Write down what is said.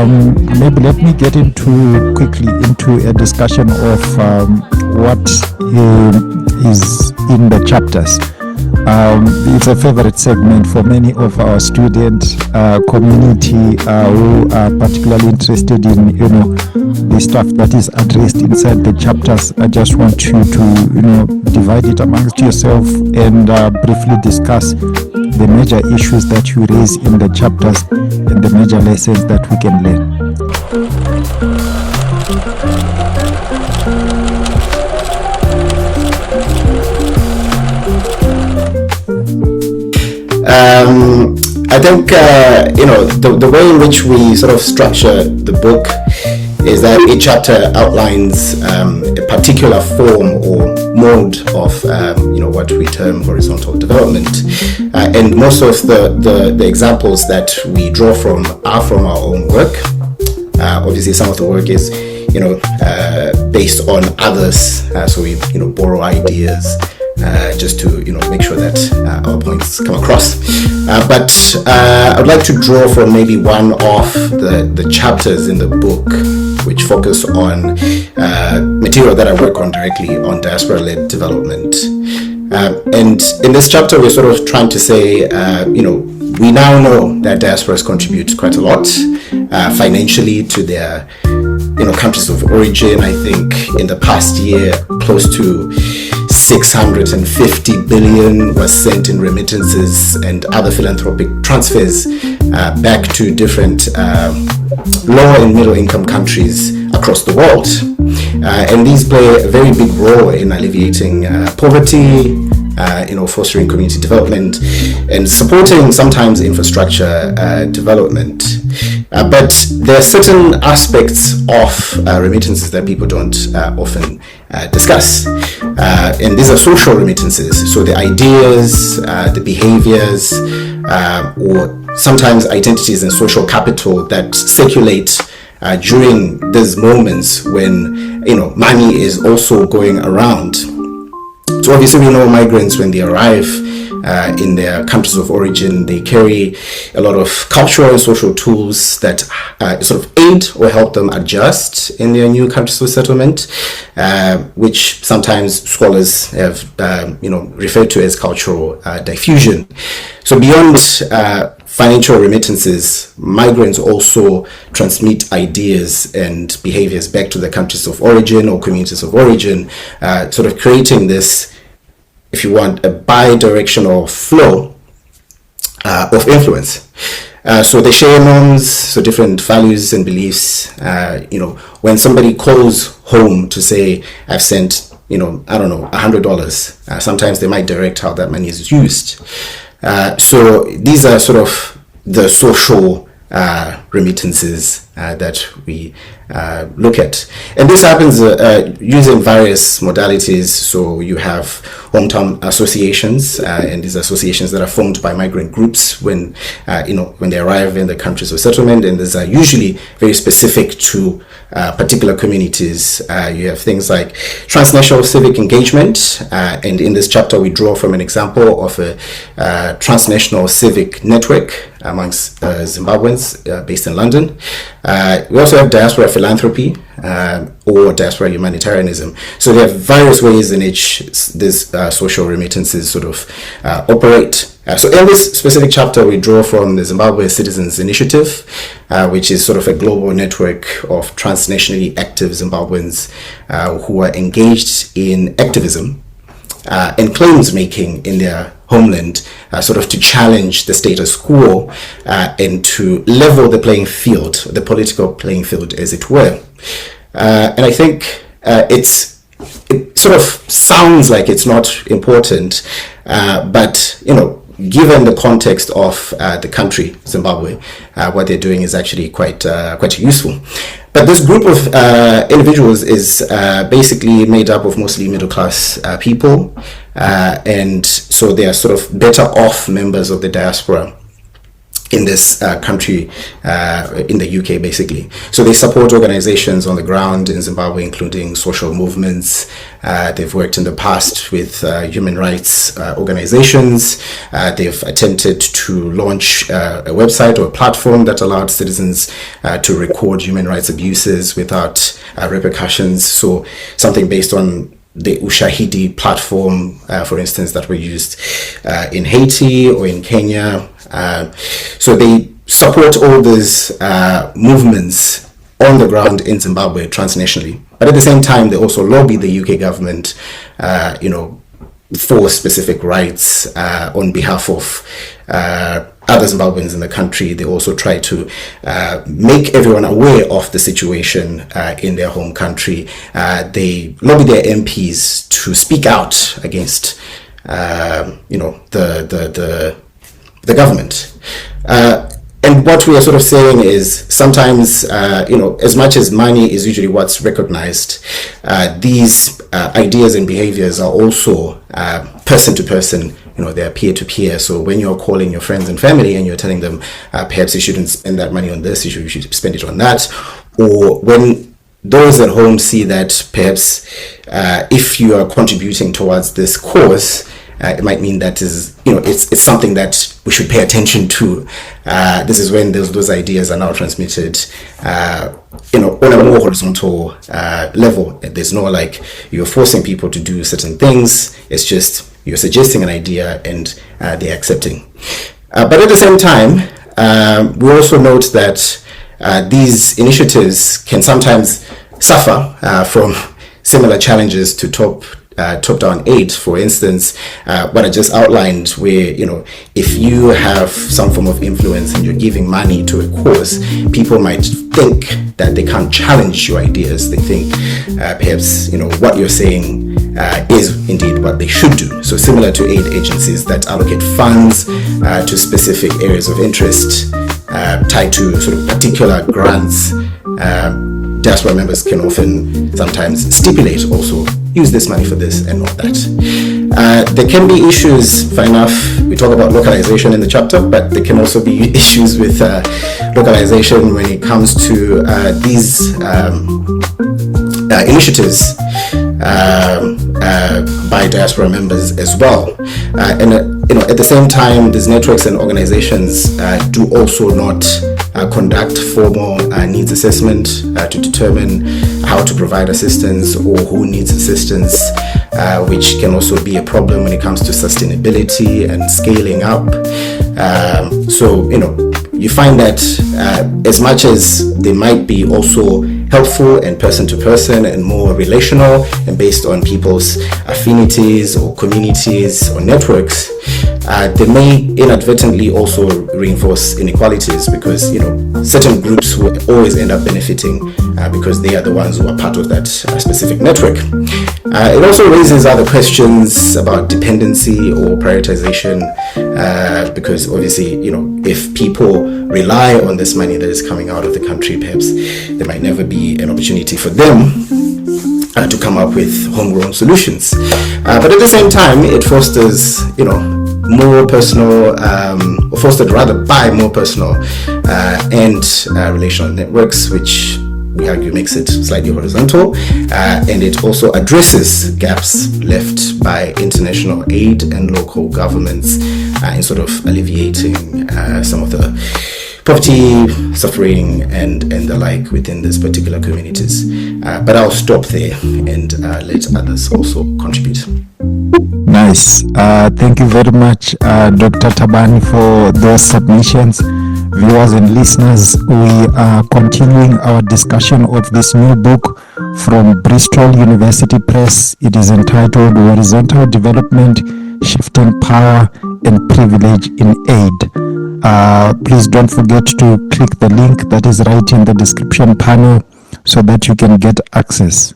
maybe let me get quickly into a discussion of what is in the chapters. It's a favorite segment for many of our student community who are particularly interested in, the stuff that is addressed inside the chapters. I just want you to, divide it amongst yourself and briefly discuss the major issues that you raise in the chapters and the major lessons that we can learn. I think the way in which we sort of structure the book is that each chapter outlines a particular form or mode of what we term horizontal development, and most of the examples that we draw from are from our own work. Obviously, some of the work is based on others, so we borrow ideas just to make sure that our points come across. But I would like to draw from maybe one of the chapters in the book which focus on material that I work on directly on diaspora-led development. And in this chapter, we're sort of trying to say, we now know that diasporas contribute quite a lot financially to their countries of origin. I think in the past year, close to 650 billion was sent in remittances and other philanthropic transfers back to different lower and middle income countries across the world. And these play a very big role in alleviating poverty, fostering community development and supporting sometimes infrastructure development. But there are certain aspects of remittances that people don't often discuss. And these are social remittances. So the ideas, the behaviors, or sometimes identities and social capital that circulate during these moments when money is also going around. So obviously we know migrants, when they arrive in their countries of origin, they carry a lot of cultural and social tools that sort of aid or help them adjust in their new countries of settlement, which sometimes scholars have referred to as cultural diffusion. So beyond financial remittances, migrants also transmit ideas and behaviors back to their countries of origin or communities of origin, sort of creating this, if you want, a bi-directional flow of influence. So they share norms, so different values and beliefs. When somebody calls home to say, I've sent, $100, sometimes they might direct how that money is used. So these are sort of the social remittances that we look at. And this happens using various modalities. So you have hometown associations, and these associations that are formed by migrant groups when they arrive in the countries of settlement, and these are usually very specific to particular communities. You have things like transnational civic engagement, and in this chapter we draw from an example of a transnational civic network amongst Zimbabweans based in London. We also have diaspora philanthropy or diaspora humanitarianism. So there are various ways in which these social remittances sort of operate. So in this specific chapter, we draw from the Zimbabwe Citizens Initiative, which is sort of a global network of transnationally active Zimbabweans who are engaged in activism and claims making in their homeland, sort of to challenge the status quo and to level the playing field, the political playing field, as it were. And I think it sort of sounds like it's not important, but given the context of the country, Zimbabwe, what they're doing is actually quite useful. But this group of individuals is basically made up of mostly middle-class people, and so they are sort of better off members of the diaspora. in this country, in the UK, basically. So they support organizations on the ground in Zimbabwe, including social movements. They've worked in the past with human rights organizations. They've attempted to launch a website or a platform that allowed citizens to record human rights abuses without repercussions. So something based on the Ushahidi platform, for instance, that were used in Haiti or in Kenya. So they support all these movements on the ground in Zimbabwe transnationally. But at the same time, they also lobby the UK government, for specific rights on behalf of other Zimbabweans in the country. They also try to make everyone aware of the situation in their home country. They lobby their MPs to speak out against, the government. And what we are sort of saying is sometimes, as much as money is usually what's recognized, these ideas and behaviors are also person to person. They're peer to peer. So when you're calling your friends and family and you're telling them, perhaps you shouldn't spend that money on this, you should spend it on that. Or when those at home see that perhaps if you are contributing towards this cause, it might mean that it's something that we should pay attention to. This is when those ideas are now transmitted, on a more horizontal level. There's no like you're forcing people to do certain things. It's just you're suggesting an idea and they're accepting. But at the same time, we also note that these initiatives can sometimes suffer from similar challenges to top-down aid. For instance, what I just outlined, where if you have some form of influence and you're giving money to a cause, people might think that they can't challenge your ideas. They think perhaps what you're saying is indeed what they should do. So similar to aid agencies that allocate funds to specific areas of interest tied to sort of particular grants, diaspora members can often sometimes stipulate also use this money for this and not that. There can be issues, fair enough, we talk about localization in the chapter, but there can also be issues with localization when it comes to these initiatives by diaspora members as well. And at the same time, these networks and organizations do also not conduct formal needs assessment to determine how to provide assistance or who needs assistance, which can also be a problem when it comes to sustainability and scaling up. So you find that as much as they might be also helpful and person to person and more relational and based on people's affinities or communities or networks, they may inadvertently also reinforce inequalities, because certain groups will always end up benefiting because they are the ones who are part of that specific network. It also raises other questions about dependency or prioritization, because obviously if people rely on this money that is coming out of the country, perhaps there might never be an opportunity for them to come up with homegrown solutions. But at the same time, it fosters more personal, or fostered rather by more personal and relational networks, which we argue makes it slightly horizontal, and it also addresses gaps left by international aid and local governments in sort of alleviating some of the poverty, suffering, and the like within these particular communities. But I'll stop there and let others also contribute. Nice. Thank you very much, Dr. Thabani, for those submissions. Viewers and listeners, we are continuing our discussion of this new book from Bristol University Press. It is entitled Horizontal Development, Shifting Power and Privilege in Aid. Please don't forget to click the link that is right in the description panel so that you can get access.